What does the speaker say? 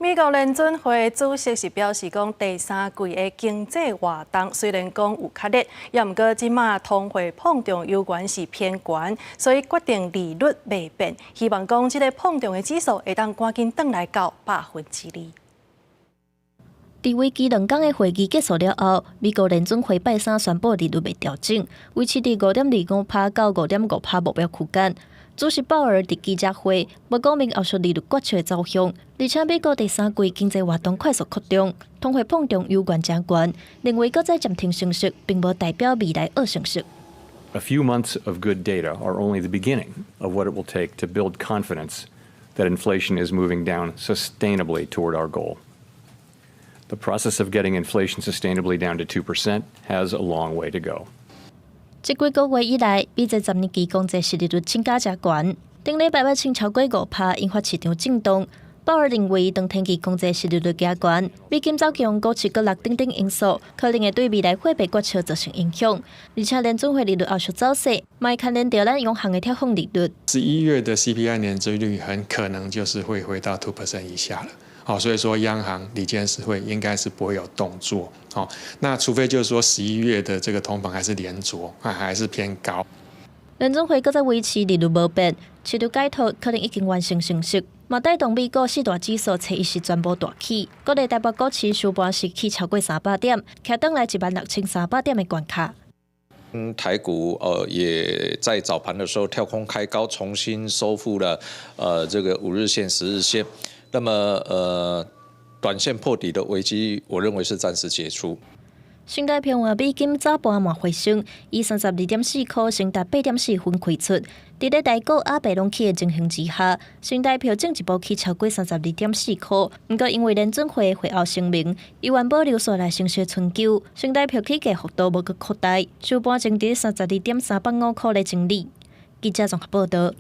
美国联准会主席是表示讲，第三季的经济活动虽然讲有较热，也毋过即马通货膨胀有关是偏悬，所以决定利率未变，希望讲即个膨胀的指数会当赶紧转来到2%。伫为期2天的会议结束了后，美国联准会拜三宣布利率未调整，维持伫5.25%到5.5%目标区间。主席鲍尔伫记者会无讲明后续利率决策的走向，而且美国第三季经济活动快速扩张，通货膨胀有悬真悬，认为搁再暂停升息，并无代表未来恶升息。A few months of good data are only the beginning of what it will take to build confidence that inflation is moving down sustainably toward our goal. The process of getting inflation sustainably down to 2% has a long way to go. 这几个月以来，美债10年期公债殖利率增加真悬，顶礼拜要升超过5%，引发市场震动。鲍尔认为，长天期公债殖利率加悬，美金走强、股市各类等等因素，可能会对未来货币决策造成影响。而且联准会利率后续走势，卖牵连到咱央行的调控利率。11月的 CPI 年增率很可能就是会回到2% 以下了。好，所以说央行理监事会应该是不会有动作。好，那除非就是说11月的这个通膨还是连着，还是偏高。联准会搁再维持利率无变，市场解读可能已经完成升息，嘛带动美股四大指数初一时全部大起，各地台北股市收盘时起超过300点，徛登来16300点的关卡。台股也在早盘的时候跳空开高，重新收复了这个5日线、10日线。那么短线破底的危机，我认为是暂时解除。新台票换美金早盘嘛回升，以32.4块升达8.4分开出。伫咧台股阿白拢起的情形之下，新台票进一步起超过32.4块。不过因为联准会会后声明，依然保留所来升息春秋，新台票起价幅度无搁扩大，收盘净伫32.385块的整理。记者综合报道。